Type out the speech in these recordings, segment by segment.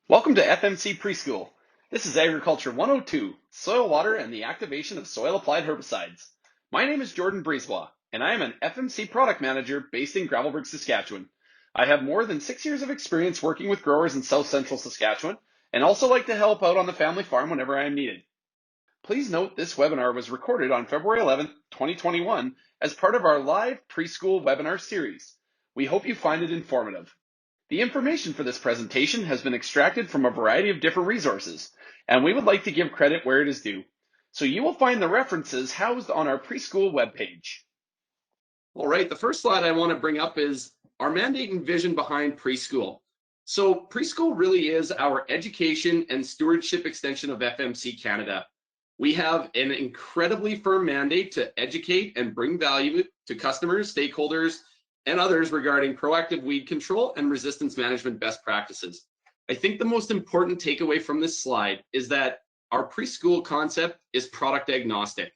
Welcome to FMC Pre-School. This is Agriculture 102, Soil, Water, and the Activation of Soil-Applied Herbicides. My name is Jordan Brisebois, and I am an FMC Product Manager based in Gravelbourg, Saskatchewan. I have more than 6 years of experience working with growers in South Central Saskatchewan, and also like to help out on the family farm whenever I am needed. Please note this webinar was recorded on February 11, 2021, as part of our live Preschool webinar series. We hope you find it informative. The information for this presentation has been extracted from a variety of different resources, and we would like to give credit where it is due. So you will find the references housed on our Preschool webpage. All right, the first slide I want to bring up is our mandate and vision behind Preschool. So Preschool really is our education and stewardship extension of FMC Canada. We have an incredibly firm mandate to educate and bring value to customers, stakeholders, and others regarding proactive weed control and resistance management best practices. I think the most important takeaway from this slide is that our Preschool concept is product agnostic.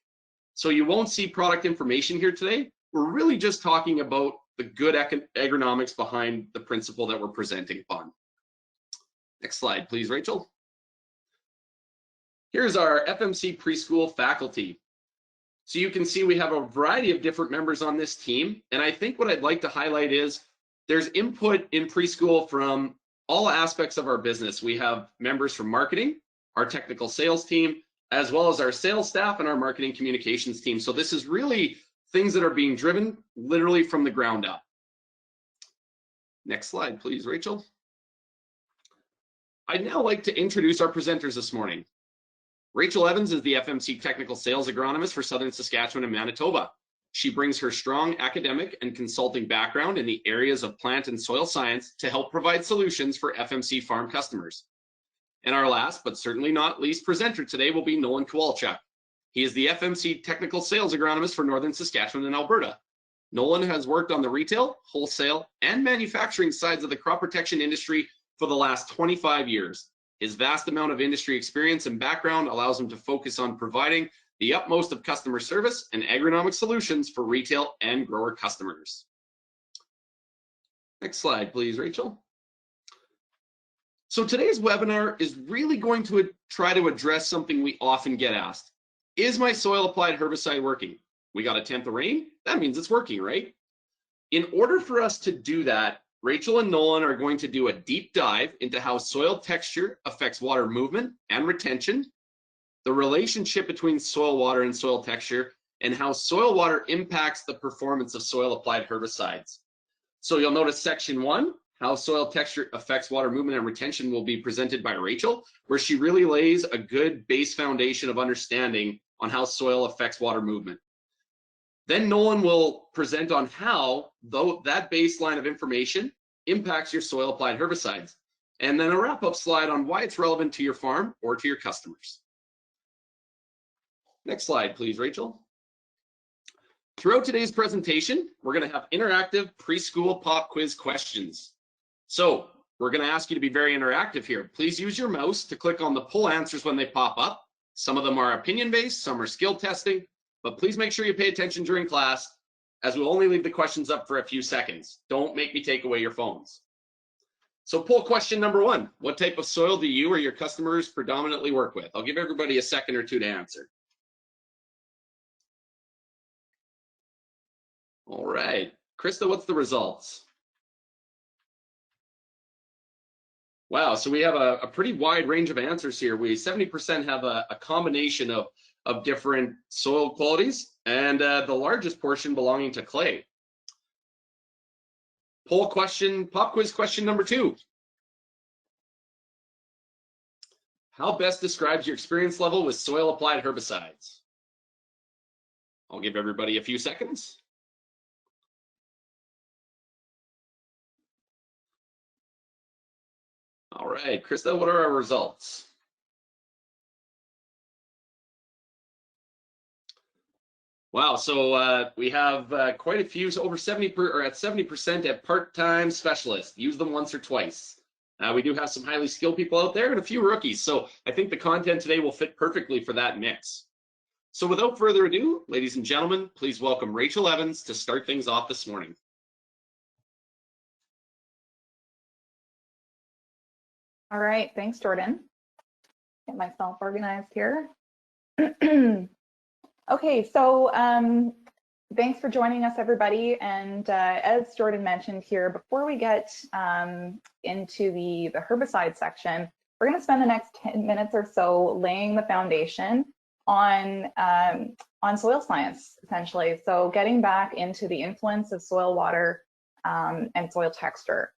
So you won't see product information here today. We're really just talking about the good agronomics behind the principle that we're presenting upon. Next slide, please, Rachel. Here's our FMC Preschool faculty. So you can see we have a variety of different members on this team. And I think what I'd like to highlight is there's input in Preschool from all aspects of our business. We have members from marketing, our technical sales team, as well as our sales staff and our marketing communications team. So this is really things that are being driven literally from the ground up. Next slide, please, Rachel. I'd now like to introduce our presenters this morning. Rachel Evans is the FMC Technical Sales Agronomist for Southern Saskatchewan and Manitoba. She brings her strong academic and consulting background in the areas of plant and soil science to help provide solutions for FMC farm customers. And our last, but certainly not least presenter today will be Nolan Kowalchuk. He is the FMC Technical Sales Agronomist for Northern Saskatchewan and Alberta. Nolan has worked on the retail, wholesale, and manufacturing sides of the crop protection industry for the last 25 years. His vast amount of industry experience and background allows him to focus on providing the utmost of customer service and agronomic solutions for retail and grower customers. Next slide, please, Rachel. So today's webinar is really going to try to address something we often get asked. Is my soil applied herbicide working? We got a tenth of rain? That means it's working, right? In order for us to do that, Rachel and Nolan are going to do a deep dive into how soil texture affects water movement and retention, the relationship between soil water and soil texture, and how soil water impacts the performance of soil applied herbicides. So you'll notice section 1, how soil texture affects water movement and retention, will be presented by Rachel, where she really lays a good base foundation of understanding on how soil affects water movement. Then Nolan will present on how that baseline of information impacts your soil applied herbicides, and then a wrap-up slide on why it's relevant to your farm or to your customers. Next slide, please, Rachel. Throughout today's presentation, we're going to have interactive Preschool pop quiz questions. So we're going to ask you to be very interactive here. Please use your mouse to click on the pull answers when they pop up. Some of them are opinion-based, some are skill testing, but please make sure you pay attention during class, as we'll only leave the questions up for a few seconds. Don't make me take away your phones. So poll question number 1, what type of soil do you or your customers predominantly work with? I'll give everybody a second or two to answer. All right, Krista, what's the results? Wow, so we have a pretty wide range of answers here. 70% have a combination of different soil qualities, and the largest portion belonging to clay. Poll question, pop quiz question number 2. How best describes your experience level with soil applied herbicides? I'll give everybody a few seconds. All right, Krista, what are our results? Wow, so we have quite a few, so over 70% at part-time specialists. Use them once or twice. We do have some highly skilled people out there and a few rookies, so I think the content today will fit perfectly for that mix. So without further ado, ladies and gentlemen, please welcome Rachel Evans to start things off this morning. All right, thanks, Jordan. Get myself organized here. Okay, so thanks for joining us, everybody. And as Jordan mentioned here, before we get into the herbicide section, we're going to spend the next 10 minutes or so laying the foundation on soil science, essentially. So getting back into the influence of soil, water, and soil texture.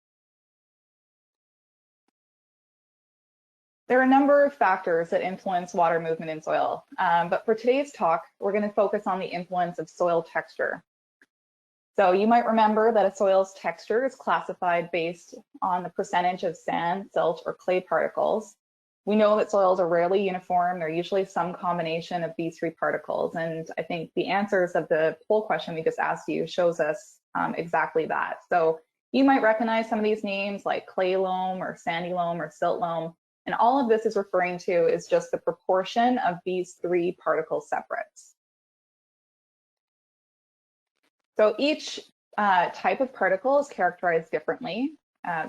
There are a number of factors that influence water movement in soil, but for today's talk, we're going to focus on the influence of soil texture. So you might remember that a soil's texture is classified based on the percentage of sand, silt, or clay particles. We know that soils are rarely uniform. They're usually some combination of these three particles, and I think the answers of the poll question we just asked you shows us exactly that. So you might recognize some of these names like clay loam or sandy loam or silt loam. And all of this is referring to is just the proportion of these three particle separates. So each type of particle is characterized differently.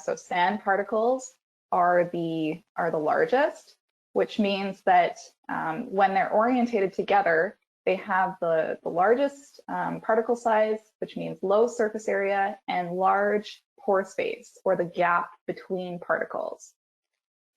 So sand particles are the largest, which means that when they're orientated together, they have the largest particle size, which means low surface area and large pore space, or the gap between particles.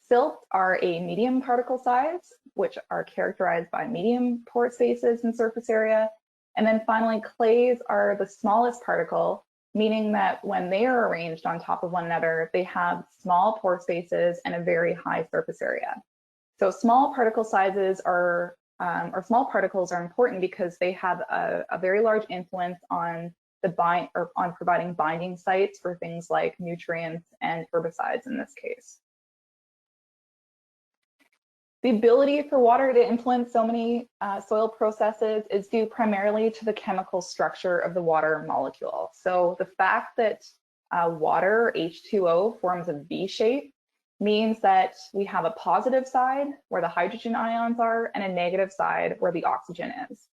Silt are a medium particle size, which are characterized by medium pore spaces and surface area. And then finally, clays are the smallest particle, meaning that when they are arranged on top of one another, they have small pore spaces and a very high surface area. So small particle sizes or small particles are important because they have a very large influence on on providing binding sites for things like nutrients and herbicides in this case. The ability for water to influence so many soil processes is due primarily to the chemical structure of the water molecule. So the fact that water, H2O, forms a V shape means that we have a positive side where the hydrogen ions are and a negative side where the oxygen is.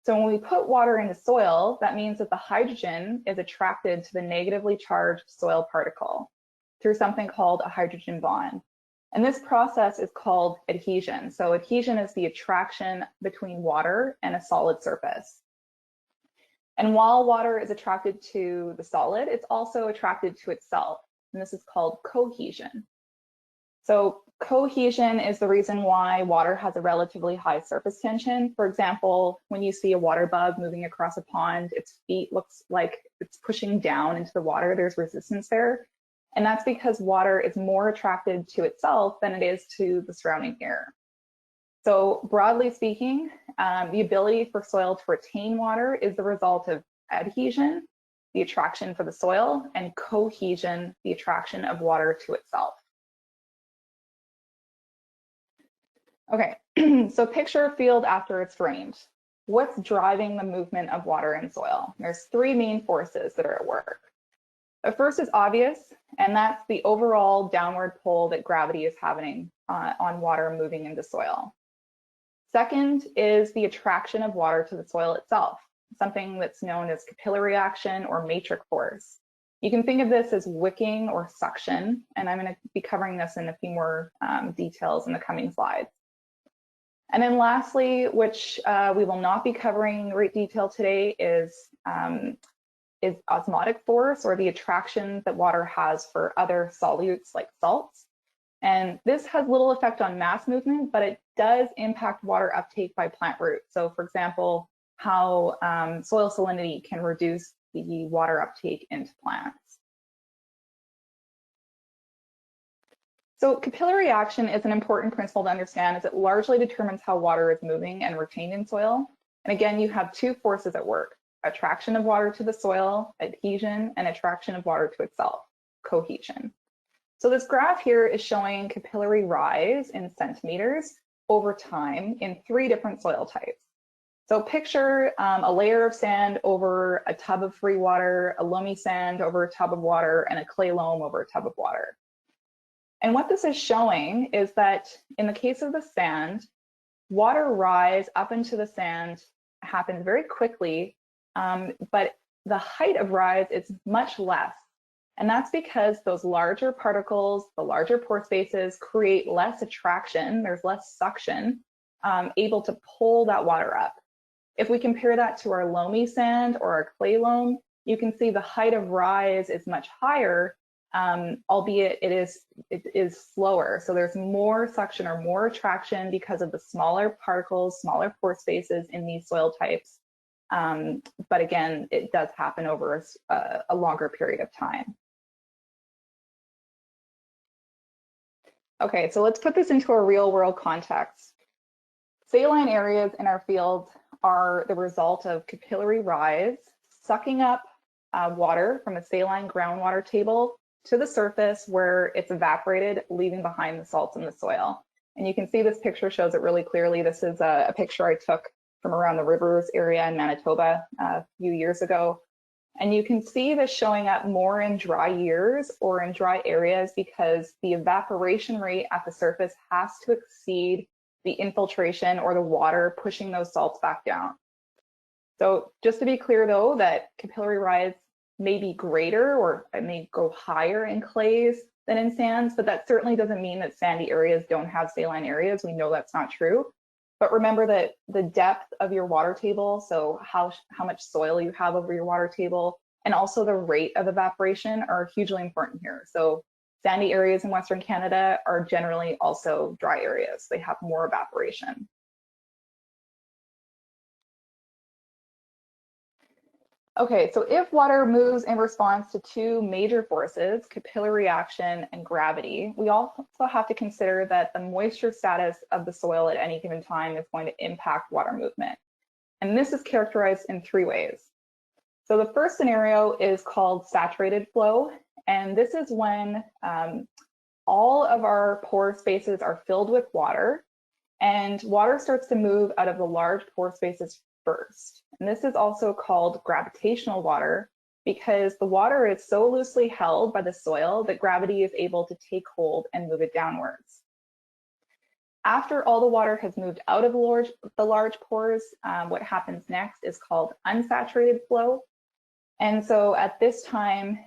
So when we put water into soil, that means that the hydrogen is attracted to the negatively charged soil particle through something called a hydrogen bond. And this process is called adhesion. So adhesion is the attraction between water and a solid surface. And while water is attracted to the solid, it's also attracted to itself. And this is called cohesion. So cohesion is the reason why water has a relatively high surface tension. For example, when you see a water bug moving across a pond, its feet looks like it's pushing down into the water. There's resistance there. And that's because water is more attracted to itself than it is to the surrounding air. So broadly speaking, the ability for soil to retain water is the result of adhesion, the attraction for the soil, and cohesion, the attraction of water to itself. Okay, so picture a field after it's rained. What's driving the movement of water in soil? There's three main forces that are at work. The first is obvious, and that's the overall downward pull that gravity is having on water moving into soil. Second is the attraction of water to the soil itself, something that's known as capillary action or matrix force. You can think of this as wicking or suction, and I'm going to be covering this in a few more details in the coming slides. And then lastly, which we will not be covering in great detail today, is osmotic force, or the attraction that water has for other solutes like salts. And this has little effect on mass movement, but it does impact water uptake by plant roots. So for example, how soil salinity can reduce the water uptake into plants. So capillary action is an important principle to understand, as it largely determines how water is moving and retained in soil. And again, you have two forces at work: attraction of water to the soil, adhesion, and attraction of water to itself, cohesion. So this graph here is showing capillary rise in centimeters over time in three different soil types. So picture a layer of sand over a tub of free water, a loamy sand over a tub of water, and a clay loam over a tub of water. And what this is showing is that in the case of the sand, water rise up into the sand happens very quickly, but the height of rise is much less. And that's because those larger particles, the larger pore spaces, create less attraction, there's less suction, able to pull that water up. If we compare that to our loamy sand or our clay loam, you can see the height of rise is much higher, albeit it is slower. So there's more suction or more attraction because of the smaller particles, smaller pore spaces in these soil types. But again, it does happen over a longer period of time. Okay, so let's put this into a real world context. Saline areas in our fields are the result of capillary rise, sucking up water from a saline groundwater table to the surface where it's evaporated, leaving behind the salts in the soil. And you can see this picture shows it really clearly. This is a picture I took from around the rivers area in Manitoba a few years ago. And you can see this showing up more in dry years or in dry areas because the evaporation rate at the surface has to exceed the infiltration or the water pushing those salts back down. So just to be clear though, that capillary rise may be greater or it may go higher in clays than in sands, but that certainly doesn't mean that sandy areas don't have saline areas. We know that's not true. But remember that the depth of your water table, so how much soil you have over your water table, and also the rate of evaporation are hugely important here. So sandy areas in Western Canada are generally also dry areas. They have more evaporation. Okay, so if water moves in response to two major forces, capillary action and gravity, we also have to consider that the moisture status of the soil at any given time is going to impact water movement. And this is characterized in three ways. So the first scenario is called saturated flow. And this is when all of our pore spaces are filled with water and water starts to move out of the large pore spaces first. And this is also called gravitational water because the water is so loosely held by the soil that gravity is able to take hold and move it downwards. After all the water has moved out of the large pores, what happens next is called unsaturated flow. And so at this time,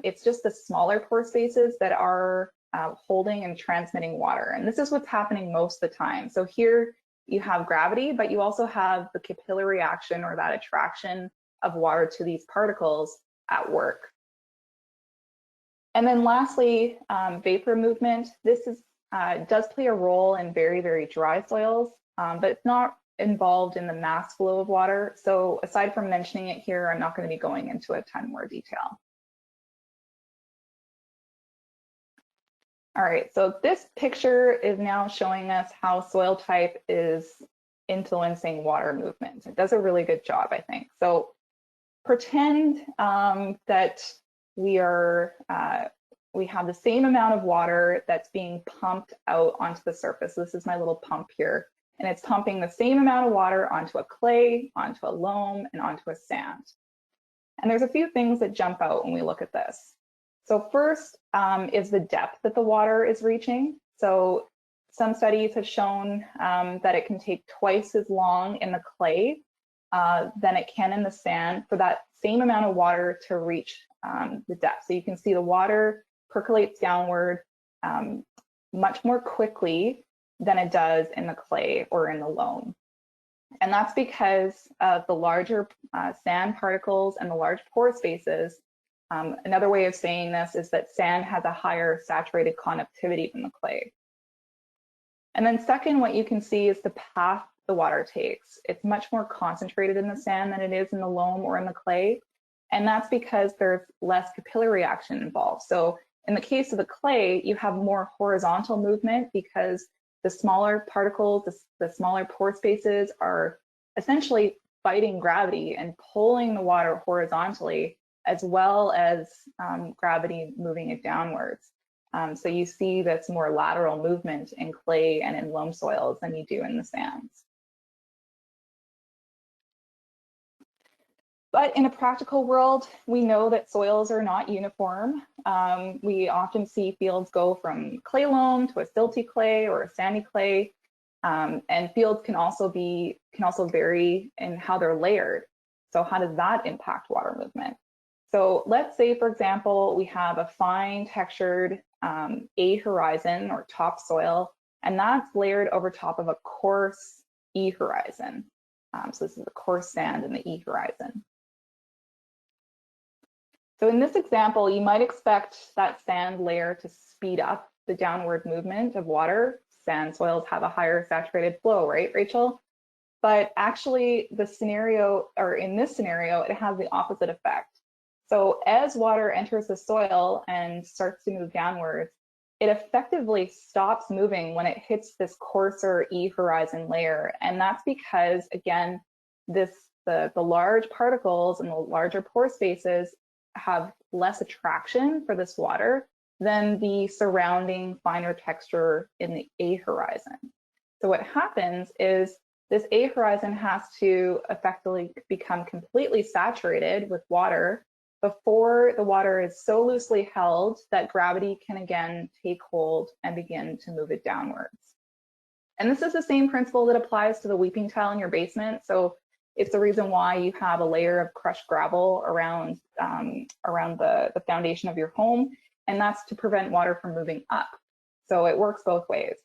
it's just the smaller pore spaces that are holding and transmitting water. And this is what's happening most of the time. So here you have gravity, but you also have the capillary action or that attraction of water to these particles at work. And then lastly, vapor movement. This does play a role in very, very dry soils, but it's not involved in the mass flow of water. So aside from mentioning it here, I'm not going to be going into a ton more detail. All right, so this picture is now showing us how soil type is influencing water movement. It does a really good job, I think. So pretend that we have the same amount of water that's being pumped out onto the surface. This is my little pump here, and it's pumping the same amount of water onto a clay, onto a loam, and onto a sand. And there's a few things that jump out when we look at this. So first is the depth that the water is reaching. So some studies have shown that it can take twice as long in the clay than it can in the sand for that same amount of water to reach the depth. So you can see the water percolates downward much more quickly than it does in the clay or in the loam. And that's because of the larger sand particles and the large pore spaces. Another way of saying this is that sand has a higher saturated conductivity than the clay. And then second, what you can see is the path the water takes. It's much more concentrated in the sand than it is in the loam or in the clay. And that's because there's less capillary action involved. So in the case of the clay, you have more horizontal movement because the smaller particles, the smaller pore spaces are essentially fighting gravity and pulling the water horizontally, as well as gravity moving it downwards. So you see that's more lateral movement in clay and in loam soils than you do in the sands. But in a practical world, we know that soils are not uniform. We often see fields go from clay loam to a silty clay or a sandy clay, and fields can also vary in how they're layered. So how does that impact water movement? So let's say, for example, we have a fine textured A horizon or topsoil, and that's layered over top of a coarse E horizon. So this is the coarse sand in the E horizon. So in this example, you might expect that sand layer to speed up the downward movement of water. Sand soils have a higher saturated flow, right, Rachel? But actually the scenario, or in this scenario, it has the opposite effect. So as water enters the soil and starts to move downwards, it effectively stops moving when it hits this coarser E horizon layer. And that's because, again, the large particles and the larger pore spaces have less attraction for this water than the surrounding finer texture in the A horizon. So what happens is this A horizon has to effectively become completely saturated with water before the water is so loosely held that gravity can again take hold and begin to move it downwards. And this is the same principle that applies to the weeping tile in your basement. So it's the reason why you have a layer of crushed gravel around the foundation of your home, and that's to prevent water from moving up. So it works both ways.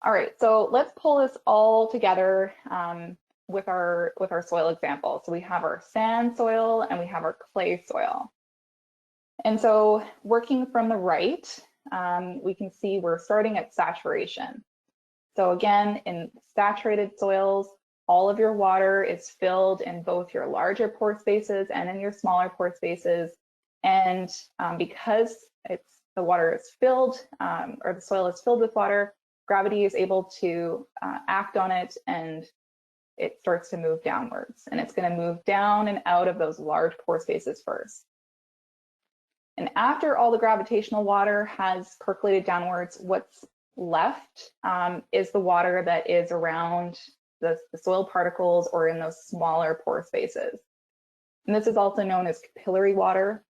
All right, so let's pull this all together with our soil example. So we have our sand soil and we have our clay soil. And so working from the right, we can see we're starting at saturation. So again, in saturated soils, all of your water is filled in both your larger pore spaces and in your smaller pore spaces. And because the water is filled, or the soil is filled with water, gravity is able to act on it and it starts to move downwards. And it's going to move down and out of those large pore spaces first. And after all the gravitational water has percolated downwards, what's left is the water that is around the soil particles or in those smaller pore spaces. And this is also known as capillary water.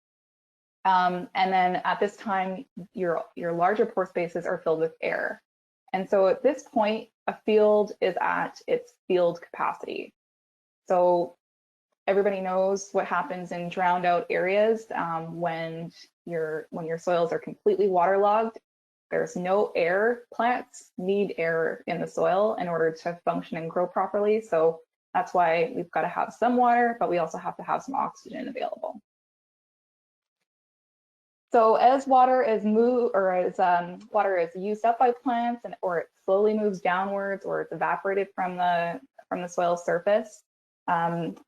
And then at this time, your larger pore spaces are filled with air. And so at this point, a field is at its field capacity. So everybody knows what happens in drowned out areas when your soils are completely waterlogged. There's no air. Plants need air in the soil in order to function and grow properly. So that's why we've got to have some water, but we also have to have some oxygen available. So as water is water is used up by plants, or it slowly moves downwards, or it's evaporated from the soil surface,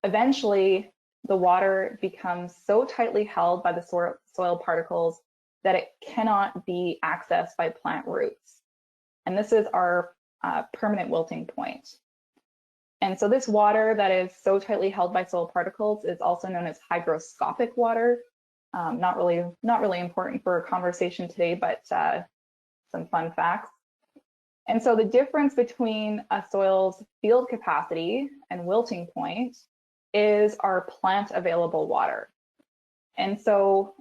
eventually the water becomes so tightly held by the soil particles that it cannot be accessed by plant roots. And this is our permanent wilting point. And so this water that is so tightly held by soil particles is also known as hygroscopic water. Not really important for a conversation today, but some fun facts. And so the difference between a soil's field capacity and wilting point is our plant available water. And so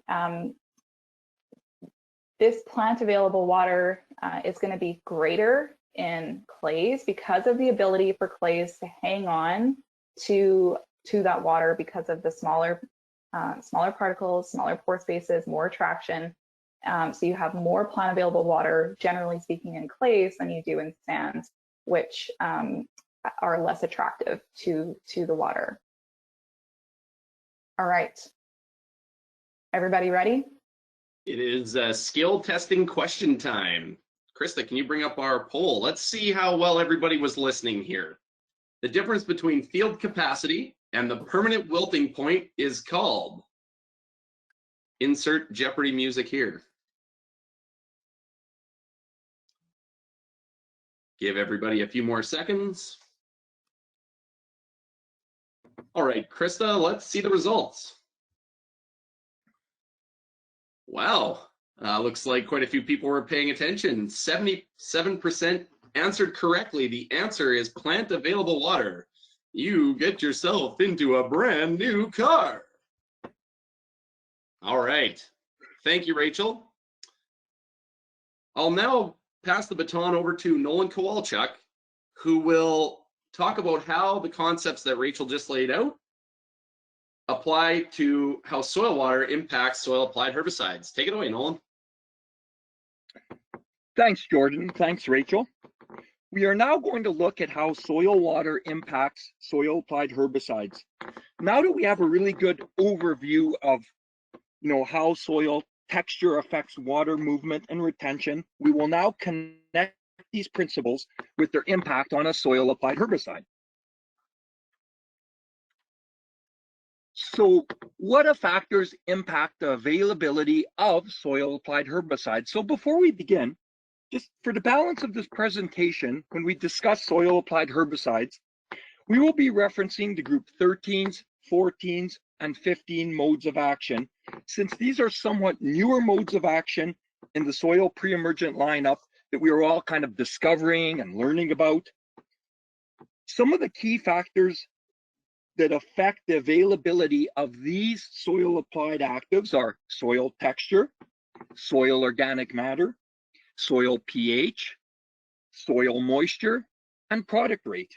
this plant available water is going to be greater in clays because of the ability for clays to hang on to that water because of the smaller particles, smaller pore spaces, more attraction. So you have more plant available water, generally speaking, in clays than you do in sands, which are less attractive to the water. All right, everybody ready? It is skill testing question time. Krista, can you bring up our poll? Let's see how well everybody was listening here. The difference between field capacity and the permanent wilting point is called. Insert Jeopardy music here. Give everybody a few more seconds. All right, Krista, let's see the results. Wow, looks like quite a few people were paying attention. 77% answered correctly. The answer is plant available water. You get yourself into a brand new car. All right, thank you, Rachel. I'll now pass the baton over to Nolan Kowalchuk, who will talk about how the concepts that Rachel just laid out apply to how soil water impacts soil applied herbicides. Take it away, Nolan. Thanks, Jordan. Thanks, Rachel. We are now going to look at how soil water impacts soil applied herbicides. Now that we have a really good overview of how soil texture affects water movement and retention, we will now connect these principles with their impact on a soil applied herbicide. So what factors impact the availability of soil applied herbicides? So before we begin, just for the balance of this presentation, when we discuss soil applied herbicides, we will be referencing the group 13s, 14s, and 15 modes of action, since these are somewhat newer modes of action in the soil pre-emergent lineup that we are all kind of discovering and learning about. Some of the key factors that affect the availability of these soil applied actives are soil texture, soil organic matter, soil pH, soil moisture, and product rate.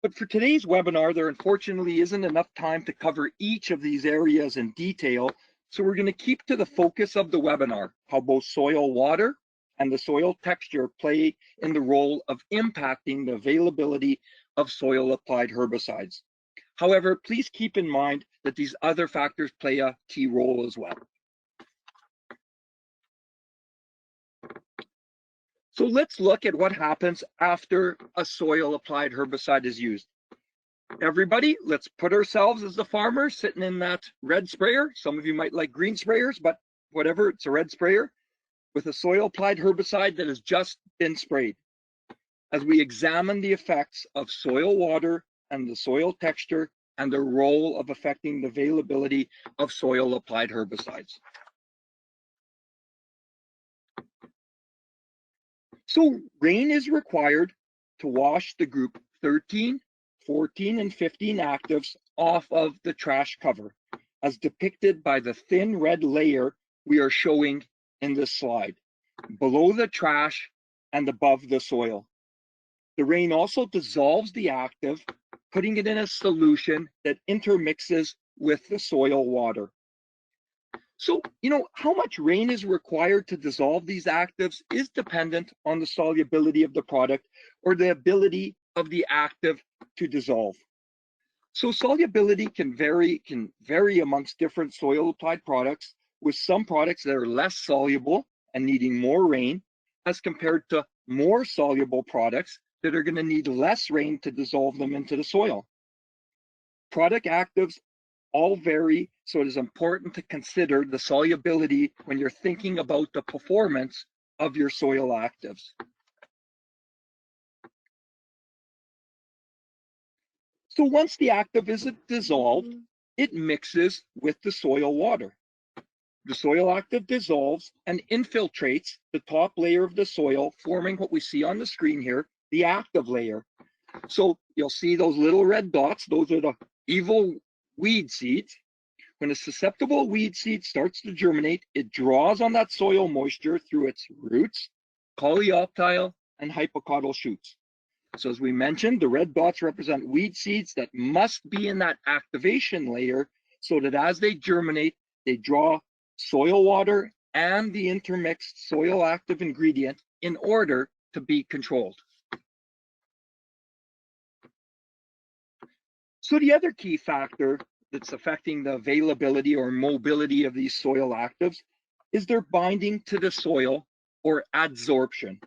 But for today's webinar, there unfortunately isn't enough time to cover each of these areas in detail, so we're going to keep to the focus of the webinar, how both soil water and the soil texture play in the role of impacting the availability of soil applied herbicides. However, please keep in mind that these other factors play a key role as well. So let's look at what happens after a soil applied herbicide is used. Everybody, let's put ourselves as the farmer sitting in that red sprayer. Some of you might like green sprayers, but whatever, it's a red sprayer with a soil applied herbicide that has just been sprayed. As we examine the effects of soil water and the soil texture and their role of affecting the availability of soil applied herbicides. So rain is required to wash the group 13, 14, and 15 actives off of the trash cover, as depicted by the thin red layer we are showing in this slide, below the trash and above the soil. The rain also dissolves the active, putting it in a solution that intermixes with the soil water. So, how much rain is required to dissolve these actives is dependent on the solubility of the product or the ability of the active to dissolve. So solubility can vary amongst different soil applied products, with some products that are less soluble and needing more rain as compared to more soluble products that are going to need less rain to dissolve them into the soil. Product actives all vary, so it is important to consider the solubility when you're thinking about the performance of your soil actives. So once the active is dissolved, it mixes with the soil water. The soil active dissolves and infiltrates the top layer of the soil, forming what we see on the screen here, the active layer. So you'll see those little red dots, those are the evil weed seeds. When a susceptible weed seed starts to germinate, it draws on that soil moisture through its roots, coleoptile, and hypocaudal shoots. So as we mentioned, the red dots represent weed seeds that must be in that activation layer so that as they germinate, they draw soil water and the intermixed soil active ingredient in order to be controlled. So the other key factor that's affecting the availability or mobility of these soil actives is their binding to the soil, or adsorption.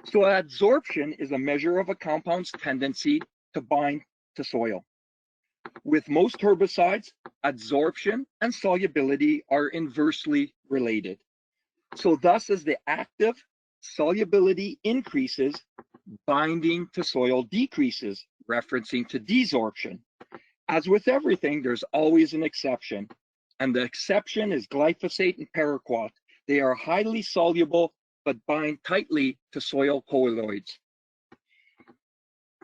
So adsorption is a measure of a compound's tendency to bind to soil. With most herbicides, adsorption and solubility are inversely related. So thus, as the active solubility increases, binding to soil decreases, referencing to desorption. As with everything, there's always an exception, and the exception is glyphosate and paraquat. They are highly soluble but bind tightly to soil colloids.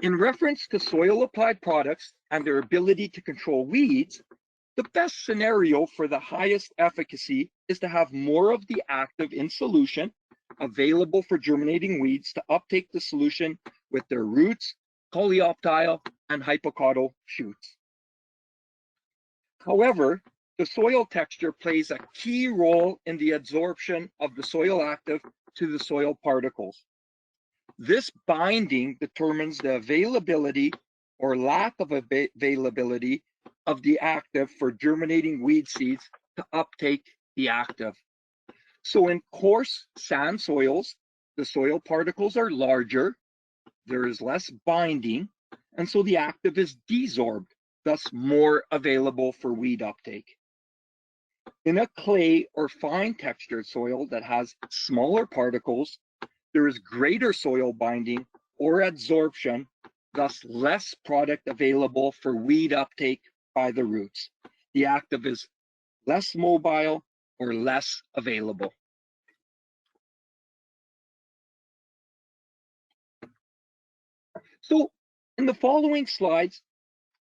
In reference to soil applied products and their ability to control weeds, the best scenario for the highest efficacy is to have more of the active in solution available for germinating weeds to uptake the solution with their roots, coleoptile, and hypocaudal shoots. However, the soil texture plays a key role in the adsorption of the soil active to the soil particles. This binding determines the availability or lack of availability of the active for germinating weed seeds to uptake the active. So in coarse sand soils, the soil particles are larger, there is less binding, and so the active is desorbed, thus more available for weed uptake. In a clay or fine textured soil that has smaller particles, there is greater soil binding or adsorption, thus less product available for weed uptake by the roots. The active is less mobile or less available. So in these following slides,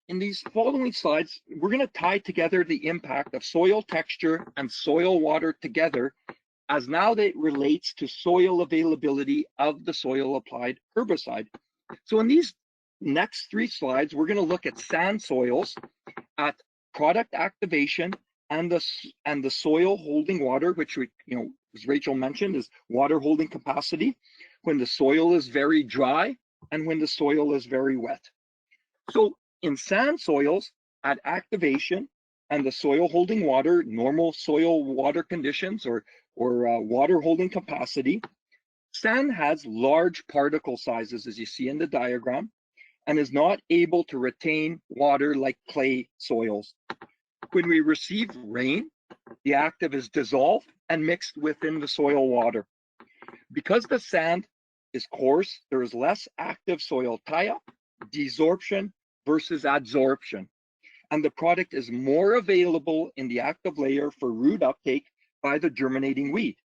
we're going to tie together the impact of soil texture and soil water together as now that it relates to soil availability of the soil applied herbicide. So in these next 3 slides, we're going to look at sand soils, at product activation, and the soil holding water, which we, as Rachel mentioned, is water holding capacity, when the soil is very dry and when the soil is very wet. So in sand soils, at activation and the soil holding water, normal soil water conditions or water holding capacity, sand has large particle sizes, as you see in the diagram, and is not able to retain water like clay soils. When we receive rain, the active is dissolved and mixed within the soil water. Because the sand is coarse, there is less active soil tie-up, desorption versus adsorption, and the product is more available in the active layer for root uptake by the germinating weed.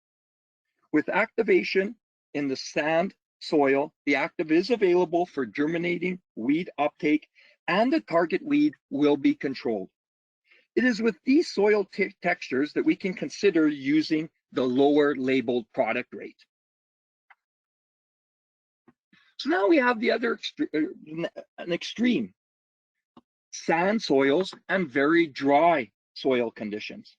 With activation in the sand soil, the active is available for germinating weed uptake, and the target weed will be controlled. It is with these soil textures that we can consider using the lower labeled product rate. So now we have the other an extreme, sand soils and very dry soil conditions.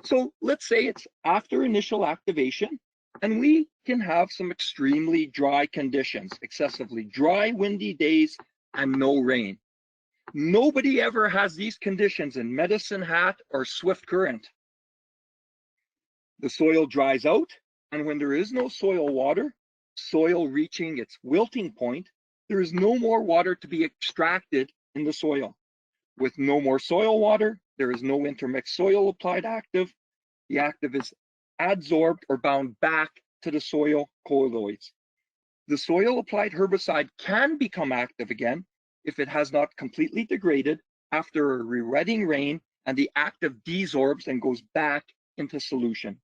So let's say it's after initial activation, and we can have some extremely dry conditions, excessively dry, windy days, and no rain. Nobody ever has these conditions in Medicine Hat or Swift Current. The soil dries out, and when there is no soil water, soil reaching its wilting point, there is no more water to be extracted in the soil. With no more soil water, there is no intermixed soil applied active. The active is adsorbed or bound back to the soil colloids. The soil applied herbicide can become active again if it has not completely degraded after a re-wetting rain and the active desorbs and goes back into solution.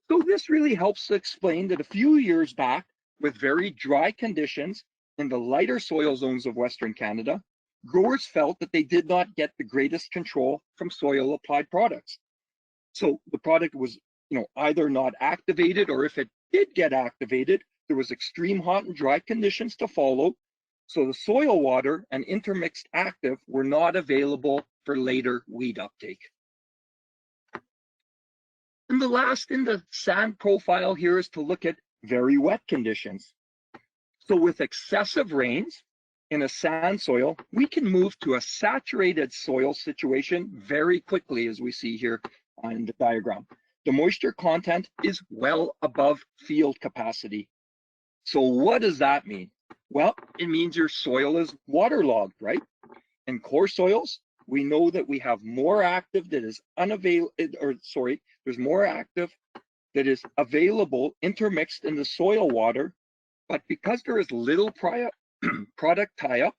So this really helps to explain that a few years back, with very dry conditions in the lighter soil zones of Western Canada, growers felt that they did not get the greatest control from soil applied products. So the product was, either not activated, or if it did get activated, there was extreme hot and dry conditions to follow. So the soil water and intermixed active were not available for later weed uptake. And the last in the sand profile here is to look at very wet conditions. So with excessive rains in a sand soil, we can move to a saturated soil situation very quickly, as we see here on the diagram. The moisture content is well above field capacity. So what does that mean? Well, it means your soil is waterlogged, right? In coarse soils, we know that we have more active that is there's more active that is available intermixed in the soil water, but because there is little product tie-up,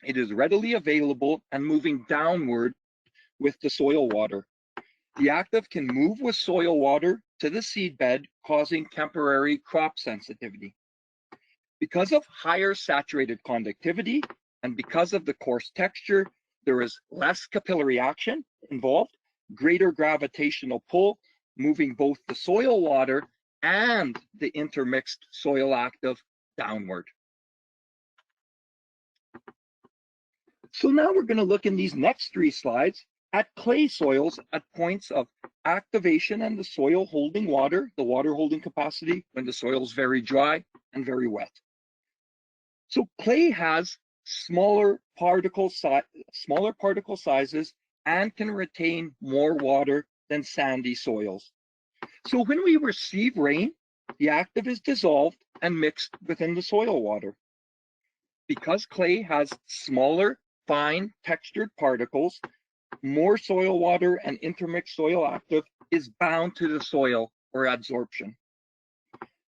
it is readily available and moving downward with the soil water. The active can move with soil water to the seed bed, causing temporary crop sensitivity. Because of higher saturated conductivity and because of the coarse texture, there is less capillary action involved, greater gravitational pull, moving both the soil water and the intermixed soil active downward. So now we're going to look in these next 3 slides at clay soils at points of activation and the soil holding water, the water holding capacity when the soil is very dry and very wet. So clay has smaller particle sizes and can retain more water than sandy soils. So when we receive rain, the active is dissolved and mixed within the soil water. Because clay has smaller, fine, textured particles, more soil water and intermixed soil active is bound to the soil for adsorption.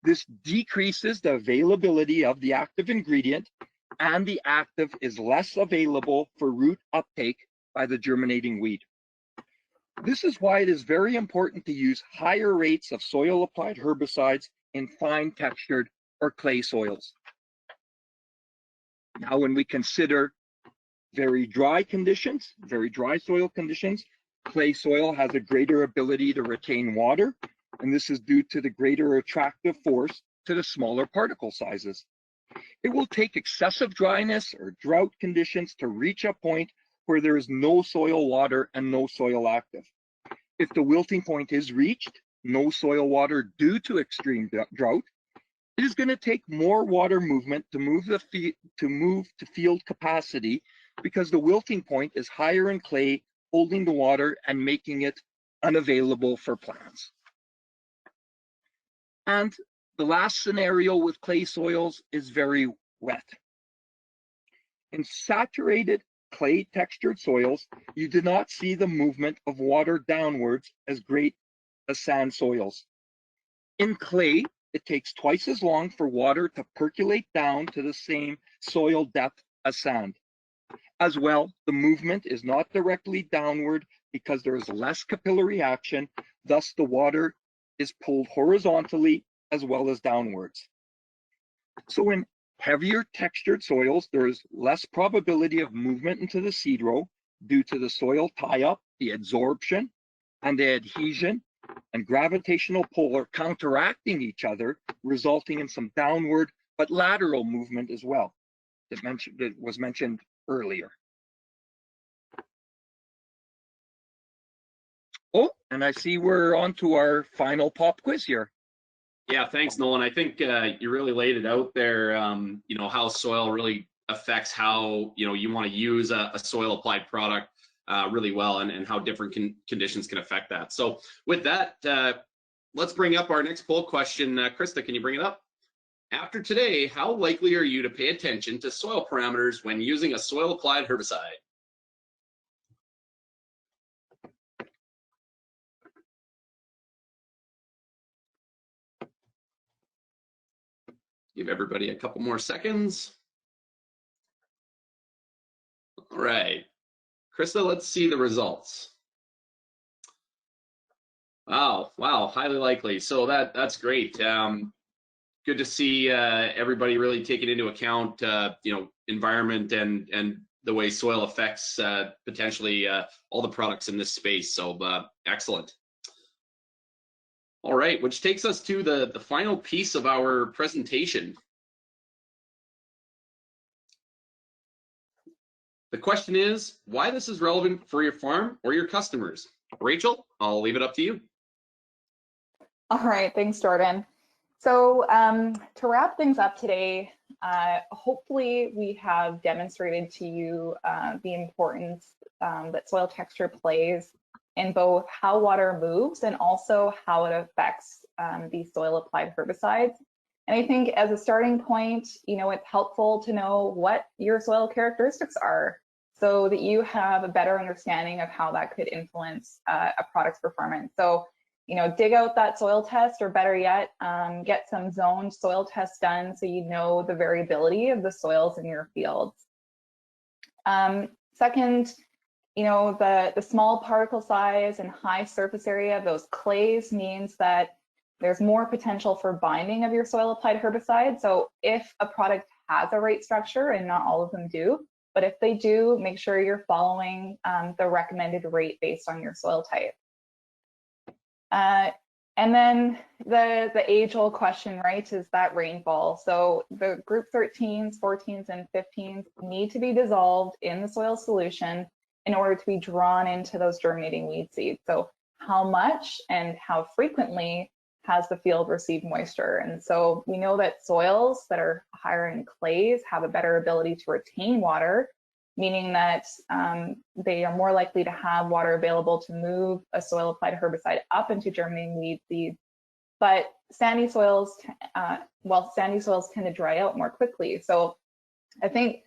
This decreases the availability of the active ingredient, and the active is less available for root uptake by the germinating weed. This is why it is very important to use higher rates of soil-applied herbicides in fine textured or clay soils. Now, when we consider very dry conditions, very dry soil conditions, clay soil has a greater ability to retain water, and this is due to the greater attractive force to the smaller particle sizes. It will take excessive dryness or drought conditions to reach a point where there is no soil water and no soil active. If the wilting point is reached, no soil water due to extreme drought, it is going to take more water movement to move to field capacity, because the wilting point is higher in clay, holding the water and making it unavailable for plants. And the last scenario with clay soils is very wet. In saturated clay textured soils, you do not see the movement of water downwards as great as sand soils. In clay, it takes twice as long for water to percolate down to the same soil depth as sand. As well, the movement is not directly downward because there is less capillary action, thus the water is pulled horizontally as well as downwards. So in heavier textured soils, there is less probability of movement into the seed row due to the soil tie-up, the adsorption, and the adhesion and gravitational pull are counteracting each other, resulting in some downward but lateral movement as well. That was mentioned earlier. Oh, and I see we're on to our final pop quiz here. Yeah, thanks, Nolan. I think you really laid it out there, you know, how soil really affects how, you know, you want to use a soil applied product really well, and how different conditions can affect that. So with that, let's bring up our next poll question. Krista, can you bring it up? After today, how likely are you to pay attention to soil parameters when using a soil applied herbicide? Give everybody a couple more seconds. All right, Krista, let's see the results. Wow, highly likely. So that's great. Good to see everybody really taking into account, you know, environment and the way soil affects potentially all the products in this space. So excellent. All right, which takes us to the final piece of our presentation. The question is why this is relevant for your farm or your customers. Rachel, I'll leave it up to you. All right, thanks, Jordan. So to wrap things up today, hopefully we have demonstrated to you the importance that soil texture plays in both how water moves and also how it affects these soil applied herbicides. And I think as a starting point, you know, it's helpful to know what your soil characteristics are so that you have a better understanding of how that could influence a product's performance. So, you know, dig out that soil test, or better yet, get some zoned soil tests done so you know the variability of the soils in your fields. Second, you know, the small particle size and high surface area of those clays means that there's more potential for binding of your soil applied herbicide. So if a product has a rate structure, and not all of them do, but if they do, make sure you're following the recommended rate based on your soil type. And then the age-old question, right, is that rainfall. So the group 13s, 14s, and 15s need to be dissolved in the soil solution in order to be drawn into those germinating weed seeds. So how much and how frequently has the field received moisture? And so we know that soils that are higher in clays have a better ability to retain water, meaning that they are more likely to have water available to move a soil applied herbicide up into germinating weed seeds. But sandy soils, sandy soils tend to dry out more quickly. So I think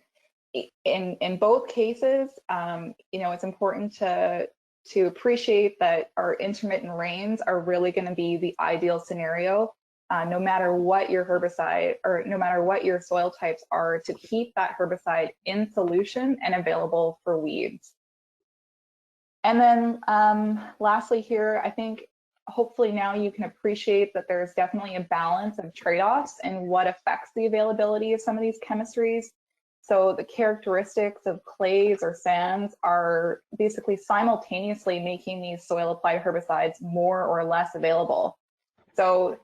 in both cases, it's important to appreciate that our intermittent rains are really going to be the ideal scenario, no matter what your herbicide or no matter what your soil types are, to keep that herbicide in solution and available for weeds. And then lastly here, I think hopefully now you can appreciate that there's definitely a balance of trade-offs in what affects the availability of some of these chemistries. So the characteristics of clays or sands are basically simultaneously making these soil applied herbicides more or less available. So,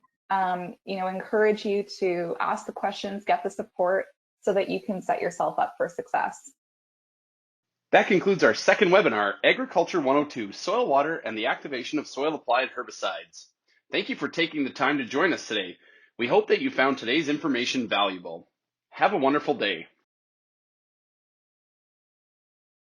encourage you to ask the questions, get the support so that you can set yourself up for success. That concludes our second webinar, Agriculture 102, Soil, Water, and the Activation of Soil Applied Herbicides. Thank you for taking the time to join us today. We hope that you found today's information valuable. Have a wonderful day.